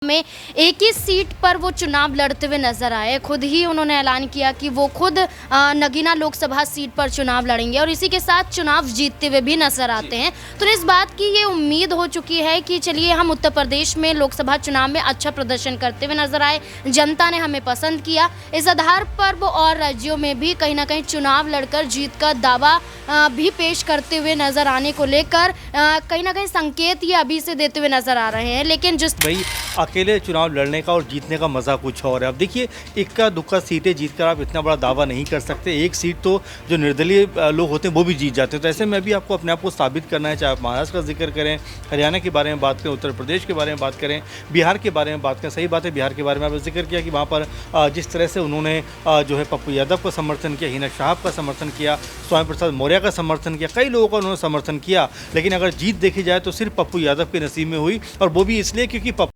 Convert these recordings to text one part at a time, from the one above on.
में एक ही सीट पर वो चुनाव लड़ते हुए नजर आए। खुद ही उन्होंने ऐलान किया कि वो खुद नगीना लोकसभा सीट पर चुनाव लड़ेंगे और इसी के साथ चुनाव जीतते हुए भी नजर आते हैं। तो इस बात की ये उम्मीद हो चुकी है कि चलिए हम उत्तर प्रदेश में लोकसभा चुनाव में अच्छा प्रदर्शन करते हुए नजर आए, जनता ने हमें पसंद किया। इस आधार पर वो और राज्यों में भी कहीं ना कहीं चुनाव लड़कर जीत का दावा भी पेश करते हुए नजर आने को लेकर कहीं ना कहीं संकेत ये अभी से देते हुए नजर आ रहे हैं। लेकिन जिस भाई अकेले चुनाव लड़ने का और जीतने का मज़ा कुछ और है। अब देखिए, इक्का दुक्का सीटें जीतकर आप इतना बड़ा दावा नहीं कर सकते। एक सीट तो जो निर्दलीय लोग होते हैं वो भी जीत जाते हैं। तो ऐसे में भी आपको अपने आप को साबित करना है, चाहे आप महाराष्ट्र का जिक्र करें, हरियाणा के बारे में बात करें, उत्तर प्रदेश के बारे में बात करें, बिहार के बारे में बात करें। सही बात है, बिहार के बारे में आपने जिक्र किया कि वहाँ पर जिस तरह से उन्होंने जो है पप्पू यादव का समर्थन किया, हिना साहब का समर्थन किया, स्वामी प्रसाद मौर्य का समर्थन किया, कई लोगों का उन्होंने समर्थन किया। लेकिन अगर जीत देखी जाए तो सिर्फ पप्पू यादव के नसीब में हुई, और वो भी इसलिए क्योंकि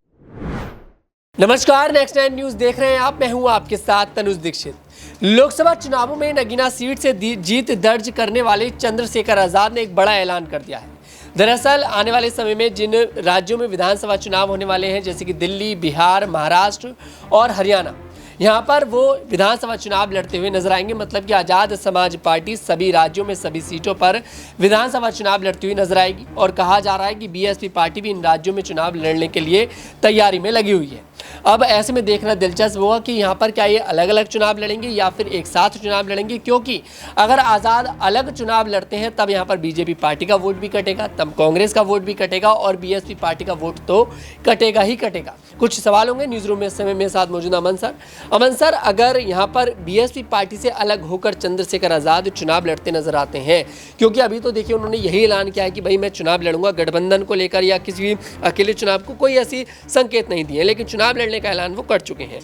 नमस्कार, नेक्स्ट 9 न्यूज़ देख रहे हैं आप। मैं हूं आपके साथ तनुज दीक्षित। लोकसभा चुनावों में नगीना सीट से जीत दर्ज करने वाले चंद्रशेखर आजाद ने एक बड़ा ऐलान कर दिया है। दरअसल आने वाले समय में जिन राज्यों में विधानसभा चुनाव होने वाले हैं, जैसे कि दिल्ली, बिहार, महाराष्ट्र और हरियाणा, यहाँ पर वो विधानसभा चुनाव लड़ते हुए नजर आएंगे। मतलब कि आज़ाद समाज पार्टी सभी राज्यों में सभी सीटों पर विधानसभा चुनाव लड़ती हुई नजर आएगी। और कहा जा रहा है कि बीएसपी पार्टी भी इन राज्यों में चुनाव लड़ने के लिए तैयारी में लगी हुई है। अब ऐसे में देखना दिलचस्प होगा कि यहाँ पर क्या ये अलग अलग चुनाव लड़ेंगे या फिर एक साथ चुनाव लड़ेंगे, क्योंकि अगर आज़ाद अलग चुनाव लड़ते हैं तब यहाँ पर बीजेपी पार्टी का वोट भी कटेगा, तब कांग्रेस का वोट भी कटेगा और बीएसपी पार्टी का वोट तो कटेगा ही कटेगा। कुछ सवाल होंगे। न्यूज़ रूम में इस समय मेरे साथ मौजूद अमन सर, अगर यहाँ पर बीएसपी पार्टी से अलग होकर चंद्रशेखर आजाद चुनाव लड़ते नजर आते हैं, क्योंकि अभी तो देखिए उन्होंने यही ऐलान किया है कि भाई मैं चुनाव लड़ूंगा, गठबंधन को लेकर या किसी भी अकेले चुनाव को कोई ऐसी संकेत नहीं दिए, लेकिन चुनाव लड़ने का ऐलान वो कर चुके हैं।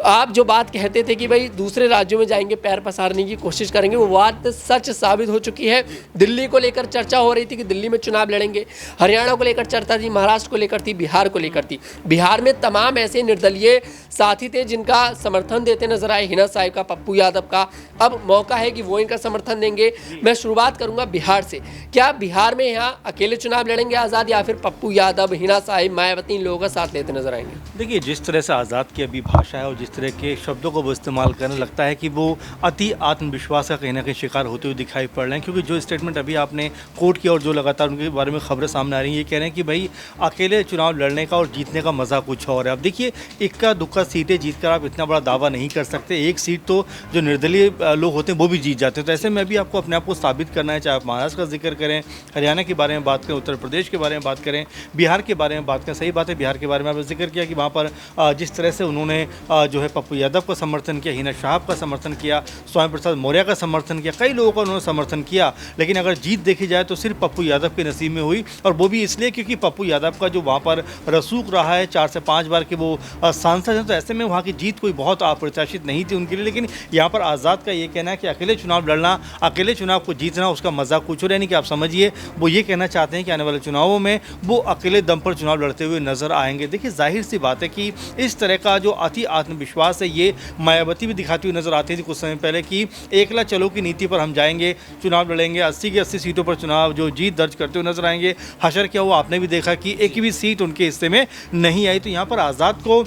आप जो बात कहते थे कि भाई दूसरे राज्यों में जाएंगे, पैर पसारने की कोशिश करेंगे, वो बात सच साबित हो चुकी है। दिल्ली को लेकर चर्चा हो रही थी कि दिल्ली में चुनाव लड़ेंगे, हरियाणा को लेकर चर्चा थी, महाराष्ट्र को लेकर थी, बिहार को लेकर थी। बिहार में तमाम ऐसे निर्दलीय साथी थे जिनका समर्थन देते नजर आए, हिना साहब का, पप्पू यादव का। अब मौका है कि वो इनका समर्थन देंगे। मैं शुरुआत करूंगा बिहार से। क्या बिहार में यहाँ अकेले चुनाव लड़ेंगे आज़ाद, या फिर पप्पू यादव, हिना साहब, मायावती इन लोगों का साथ लेते नजर आएंगे? देखिए, जिस तरह से आज़ाद की अभी भाषा है और जिस तरह के शब्दों को वो इस्तेमाल करने लगता है कि वो अति आत्मविश्वास का कहीं ना कहीं शिकार होते हुए दिखाई पड़ रहे हैं। क्योंकि जो स्टेटमेंट अभी आपने कोट किया और जो लगातार उनके बारे में खबरें सामने आ रही हैं, ये कह रहे हैं कि भाई अकेले चुनाव लड़ने का और जीतने का मज़ा कुछ और है। अब देखिए, इक्का दुक्का सीटें जीतकर आप इतना बड़ा दावा नहीं कर सकते। एक सीट तो जो निर्दलीय लोग होते हैं वो भी जीत जाते हैं। तो ऐसे में भी आपको अपने आप को साबित करना है, चाहे आप महाराष्ट्र का जिक्र करें, हरियाणा के बारे में बात करें, उत्तर प्रदेश के बारे में बात करें, बिहार के बारे में बात करें। सही बात है, बिहार के बारे में आपने जिक्र किया कि वहाँ पर जिस तरह से उन्होंने जो है पप्पू यादव का समर्थन किया, हिना साहब का समर्थन किया, स्वामी प्रसाद मौर्य का समर्थन किया, कई लोगों का उन्होंने समर्थन किया। लेकिन अगर जीत देखी जाए तो सिर्फ पप्पू यादव के नसीब में हुई, और वो भी इसलिए क्योंकि पप्पू यादव का जो वहाँ पर रसूख रहा है, 4 से 5 बार के वो सांसद हैं। तो ऐसे में वहाँ की जीत कोई बहुत अप्रत्याशित नहीं थी उनके लिए। लेकिन यहाँ पर आज़ाद का ये कहना है कि अकेले चुनाव लड़ना, अकेले चुनाव को जीतना, उसका मज़ा कुछ और, यानी कि आप समझिए वो ये कहना चाहते हैं कि आने वाले चुनावों में वो अकेले दम पर चुनाव लड़ते हुए नजर आएंगे। देखिए, जाहिर सी बात है कि इस तरह का जो अति आत्मविश्वास है ये मायावती भी दिखाती हुई नजर आती थी कुछ समय पहले कि एकला चलो की नीति पर हम जाएंगे, चुनाव लड़ेंगे, 80 की 80 सीटों पर चुनाव जो जीत दर्ज करते हुए नजर आएंगे। हशर क्या हुआ आपने भी देखा कि एक भी सीट उनके हिस्से में नहीं आई। तो यहाँ पर आज़ाद को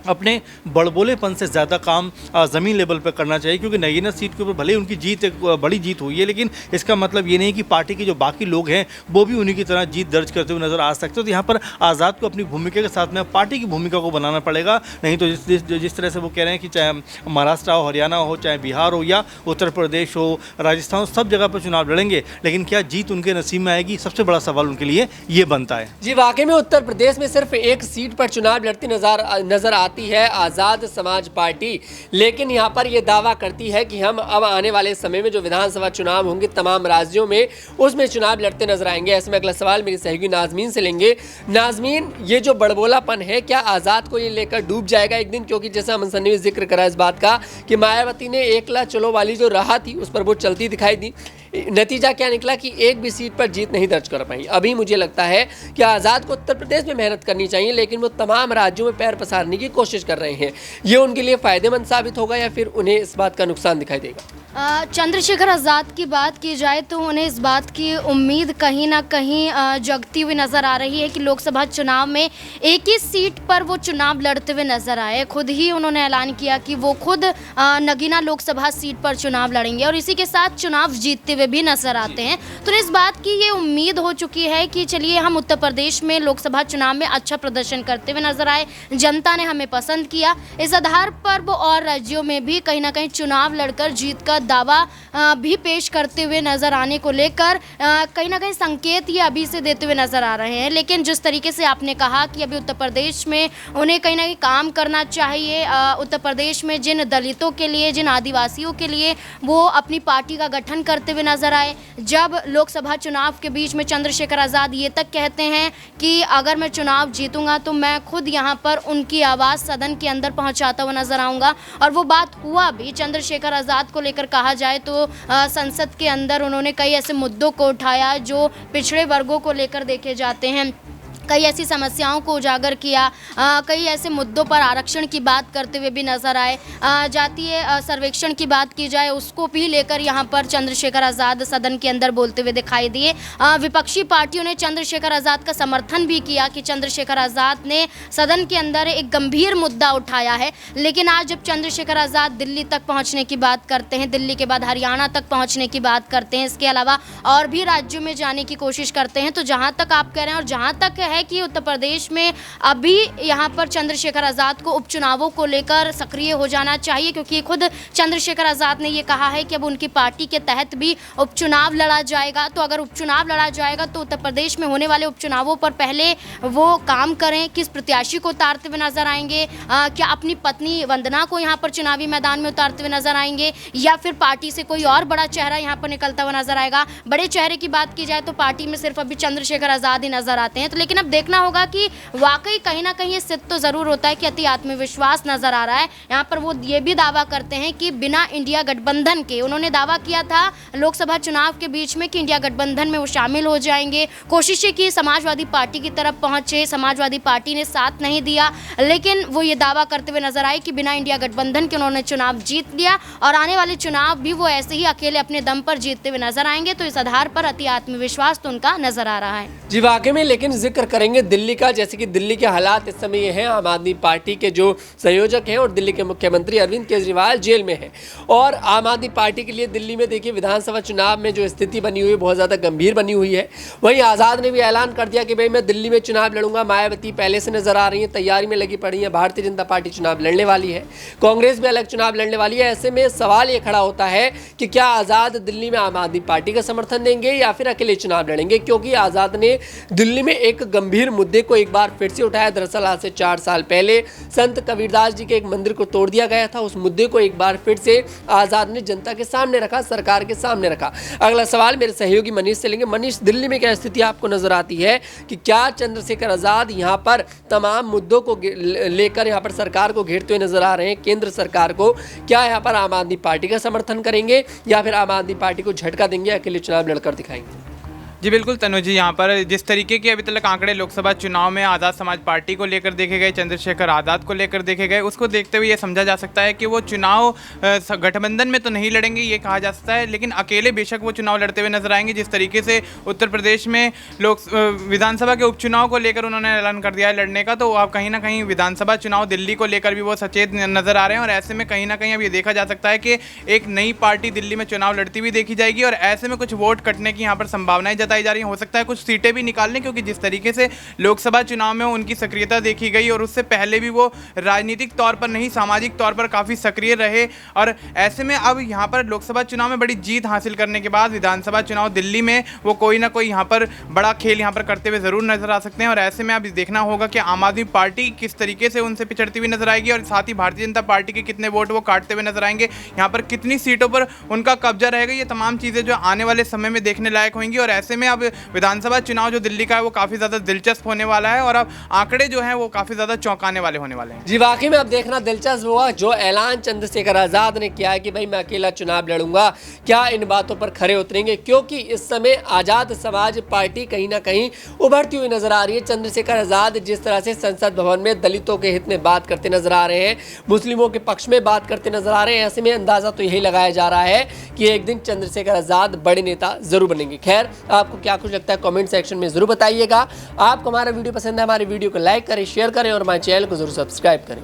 अपने बड़बोलेपन से ज़्यादा काम ज़मीन लेवल पर करना चाहिए, क्योंकि नगीना सीट के ऊपर भले ही उनकी जीत एक बड़ी जीत हुई है, लेकिन इसका मतलब ये नहीं कि पार्टी के जो बाकी लोग हैं वो भी उन्हीं की तरह जीत दर्ज करते हुए नज़र आ सकते हैं। तो यहाँ पर आज़ाद को अपनी भूमिका के साथ में पार्टी की भूमिका को बनाना पड़ेगा। नहीं तो जिस तरह से वो कह रहे हैं कि चाहे महाराष्ट्र हो, हरियाणा हो, चाहे बिहार हो या उत्तर प्रदेश हो, राजस्थान हो, सब जगह पर चुनाव लड़ेंगे, लेकिन क्या जीत उनके नसीब में आएगी? सबसे बड़ा सवाल उनके लिए ये बनता है। जी, वाकई में उत्तर प्रदेश में सिर्फ एक सीट पर चुनाव लड़ती नजर आती है आज़ाद समाज पार्टी, लेकिन यहाँ पर यह दावा करती है कि हम अब आने वाले समय में जो विधानसभा चुनाव होंगे तमाम राज्यों में, उसमें चुनाव लड़ते नजर आएंगे। ऐसे में अगला सवाल मेरी सहयोगी नाजमीन से लेंगे। नाजमीन, ये जो बड़बोलापन है, क्या आज़ाद को ये लेकर डूब जाएगा एक दिन? क्योंकि जैसा अमन सर ने जिक्र करा इस बात का कि मायावती ने एकला चलो वाली जो राह थी उस पर वो चलती दिखाई दी। नतीजा क्या निकला कि एक भी सीट पर जीत नहीं दर्ज कर पाई। अभी मुझे लगता है कि आज़ाद को उत्तर प्रदेश में मेहनत करनी चाहिए, लेकिन वो तमाम राज्यों में पैर पसारने की कोशिश कर रहे हैं। ये उनके लिए फ़ायदेमंद साबित होगा या फिर उन्हें इस बात का नुकसान दिखाई देगा? चंद्रशेखर आज़ाद की बात की जाए तो उन्हें इस बात की उम्मीद कहीं ना कहीं जगती हुई नज़र आ रही है कि लोकसभा चुनाव में एक ही सीट पर वो चुनाव लड़ते हुए नज़र आए। खुद ही उन्होंने ऐलान किया कि वो खुद नगीना लोकसभा सीट पर चुनाव लड़ेंगे और इसी के साथ चुनाव जीतते हुए भी नज़र आते हैं। तो इस बात की ये उम्मीद हो चुकी है कि चलिए हम उत्तर प्रदेश में लोकसभा चुनाव में अच्छा प्रदर्शन करते हुए नजर आए, जनता ने हमें पसंद किया। इस आधार पर वो और राज्यों में भी कहीं ना कहीं चुनाव लड़कर जीत का दावा भी पेश करते हुए नज़र आने को लेकर कहीं ना कहीं संकेत ये अभी से देते हुए नज़र आ रहे हैं। लेकिन जिस तरीके से आपने कहा कि अभी उत्तर प्रदेश में उन्हें कहीं ना कहीं काम करना चाहिए, उत्तर प्रदेश में जिन दलितों के लिए, जिन आदिवासियों के लिए वो अपनी पार्टी का गठन करते हुए नजर आए। जब लोकसभा चुनाव के बीच में चंद्रशेखर आज़ाद ये तक कहते हैं कि अगर मैं चुनाव जीतूंगा तो मैं खुद यहाँ पर उनकी आवाज़ सदन के अंदर पहुँचाता हुआ नजर आऊँगा, और वो बात हुआ भी। चंद्रशेखर आज़ाद को लेकर कहा जाए तो संसद के अंदर उन्होंने कई ऐसे मुद्दों को उठाया जो पिछड़े वर्गों को लेकर देखे जाते हैं, कई ऐसी समस्याओं को उजागर किया, कई ऐसे मुद्दों पर आरक्षण की बात करते हुए भी नजर आए। जातीय सर्वेक्षण की बात की जाए उसको भी लेकर यहाँ पर चंद्रशेखर आज़ाद सदन के अंदर बोलते हुए दिखाई दिए। विपक्षी पार्टियों ने चंद्रशेखर आज़ाद का समर्थन भी किया कि चंद्रशेखर आज़ाद ने सदन के अंदर एक गंभीर मुद्दा उठाया है। लेकिन आज जब चंद्रशेखर आज़ाद दिल्ली तक पहुँचने की बात करते हैं, दिल्ली के बाद हरियाणा तक पहुँचने की बात करते हैं, इसके अलावा और भी राज्यों में जाने की कोशिश करते हैं, तो जहाँ तक आप कह रहे हैं और जहाँ तक है कि उत्तर प्रदेश में अभी यहाँ पर चंद्रशेखर आज़ाद को उपचुनावों को लेकर सक्रिय हो जाना चाहिए, क्योंकि खुद चंद्रशेखर आज़ाद ने ये कहा है कि अब उनकी पार्टी के तहत भी उपचुनाव लड़ा जाएगा। तो अगर उपचुनाव लड़ा जाएगा तो उत्तर प्रदेश में होने वाले उपचुनावों पर पहले वो काम करें, किस प्रत्याशी को उतारते हुए नजर आएंगे, क्या अपनी पत्नी वंदना को यहाँ पर चुनावी मैदान में उतारते हुए नजर आएंगे, या फिर पार्टी से कोई और बड़ा चेहरा यहाँ पर निकलता हुआ नजर आएगा। बड़े चेहरे की बात की जाए तो पार्टी में सिर्फ अभी चंद्रशेखर आज़ाद ही नजर आते हैं। तो लेकिन अब देखना होगा कि वाकई कहीं ना कहीं ये सिद्ध तो जरूर होता है कि अति आत्मविश्वास नजर आ रहा है। यहाँ पर वो ये भी दावा करते हैं कि बिना इंडिया गठबंधन के, उन्होंने दावा किया था लोकसभा चुनाव के बीच में कि इंडिया गठबंधन में वो शामिल हो जाएंगे। कोशिशें की, समाजवादी पार्टी की तरफ पहुंचे, समाजवादी पार्टी ने साथ नहीं दिया, लेकिन वो ये दावा करते हुए नजर आए कि बिना इंडिया गठबंधन के उन्होंने चुनाव जीत लिया और आने वाले चुनाव भी वो ऐसे ही अकेले अपने दम पर जीतते हुए नजर आएंगे। तो इस आधार पर अति आत्मविश्वास तो उनका नजर आ रहा है। जी वाकई में, लेकिन जिक्र करेंगे दिल्ली का, जैसे कि दिल्ली के हालात इस समय ये हैं। आम आदमी पार्टी के जो संयोजक हैं और दिल्ली के मुख्यमंत्री अरविंद केजरीवाल जेल में हैं, और आम आदमी पार्टी के लिए दिल्ली में देखिए विधानसभा चुनाव में जो स्थिति बनी हुई है बहुत ज़्यादा गंभीर बनी हुई है। वहीं आज़ाद ने भी ऐलान कर दिया कि भाई मैं दिल्ली में चुनाव लड़ूंगा। मायावती पहले से नजर आ रही है, तैयारी में लगी पड़ी है। भारतीय जनता पार्टी चुनाव लड़ने वाली है, कांग्रेस भी अलग चुनाव लड़ने वाली है। ऐसे में सवाल ये खड़ा होता है कि क्या आज़ाद दिल्ली में आम आदमी पार्टी का समर्थन देंगे या फिर अकेले चुनाव लड़ेंगे, क्योंकि आज़ाद ने दिल्ली में एक गंभीर मुद्दे को एक बार फिर से उठाया। दरअसल आज से 4 साल पहले संत कबीरदास जी के एक मंदिर को तोड़ दिया गया था। उस मुद्दे को एक बार फिर से आज़ाद ने जनता के सामने रखा, सरकार के सामने रखा। अगला सवाल मेरे सहयोगी मनीष से लेंगे। मनीष, दिल्ली में क्या स्थिति आपको नजर आती है कि क्या चंद्रशेखर आज़ाद यहाँ पर तमाम मुद्दों को लेकर यहाँ पर सरकार को घेरते हुए नजर आ रहे हैं, केंद्र सरकार को? क्या यहाँ पर आम आदमी पार्टी का समर्थन करेंगे या फिर आम आदमी पार्टी को झटका देंगे, अकेले चुनाव लड़कर दिखाएंगे? जी बिल्कुल तनुज जी, यहाँ पर जिस तरीके के अभी तक आंकड़े लोकसभा चुनाव में आज़ाद समाज पार्टी को लेकर देखे गए, चंद्रशेखर आज़ाद को लेकर देखे गए, उसको देखते हुए ये समझा जा सकता है कि वो चुनाव गठबंधन में तो नहीं लड़ेंगे, ये कहा जा सकता है, लेकिन अकेले बेशक वो चुनाव लड़ते हुए नजर आएंगे। जिस तरीके से उत्तर प्रदेश में विधानसभा के उपचुनाव को लेकर उन्होंने ऐलान कर दिया है लड़ने का, तो आप कहीं ना कहीं विधानसभा चुनाव दिल्ली को लेकर भी वो सचेत नजर आ रहे हैं। और ऐसे में कहीं ना कहीं अब ये देखा जा सकता है कि एक नई पार्टी दिल्ली में चुनाव लड़ती हुई देखी जाएगी, और ऐसे में कुछ वोट कटने की यहाँ पर संभावनाएं जताई जा रही हैं। हो सकता है कुछ सीटें भी निकालने, क्योंकि जिस तरीके से लोकसभा चुनाव में उनकी सक्रियता देखी गई और उससे पहले भी वो राजनीतिक तौर पर नहीं, सामाजिक तौर पर काफ़ी सक्रिय रहे। और ऐसे में अब यहाँ पर लोकसभा चुनाव में बड़ी जीत हासिल करने के बाद विधानसभा चुनाव दिल्ली में वो कोई ना कोई यहाँ पर बड़ा खेल यहाँ पर करते हुए ज़रूर नजर आ सकते हैं। और ऐसे में अब देखना होगा कि आम आदमी पार्टी किस तरीके से उनसे पिछड़ती हुई नजर आएगी, और साथ ही भारतीय जनता पार्टी के कितने वोट वो काटते हुए नजर आएंगे, यहाँ पर कितनी सीटों पर उनका कब्जा रहेगा। ये तमाम चीज़ें जो आने वाले समय में देखने लायक होंगी। और ऐसे में अब विधानसभा चुनाव जो दिल्ली का है वो काफ़ी ज़्यादा दिलचस्प होने वाला है और अब आंकड़े जो हैं वो काफ़ी ज़्यादा चौंकाने वाले होने वाले हैं। जी वाकई में अब देखना दिलचस्प हुआ जो ऐलान चंद्रशेखर आजाद ने किया है कि भाई मैं अकेला चुनाव लड़ूंगा, क्या इन बातों पर खरे उतरेंगे, क्योंकि इस समय आजाद समाज पार्टी कहीं ना कहीं उभरती हुई नजर आ रही है। चंद्रशेखर आजाद जिस तरह से संसद भवन में दलितों के हित में बात करते नजर आ रहे हैं, मुस्लिमों के पक्ष में बात करते नजर आ रहे हैं, ऐसे में अंदाजा तो यही लगाया जा रहा है कि एक दिन चंद्रशेखर आजाद बड़े नेता जरूर बनेंगे। खैर आपको क्या कुछ लगता है कमेंट सेक्शन में जरूर बताइएगा। आपको हमारा वीडियो पसंद है, हमारे वीडियो को लाइक करें, शेयर करें और हमारे चैनल को जरूर सब्सक्राइब करें।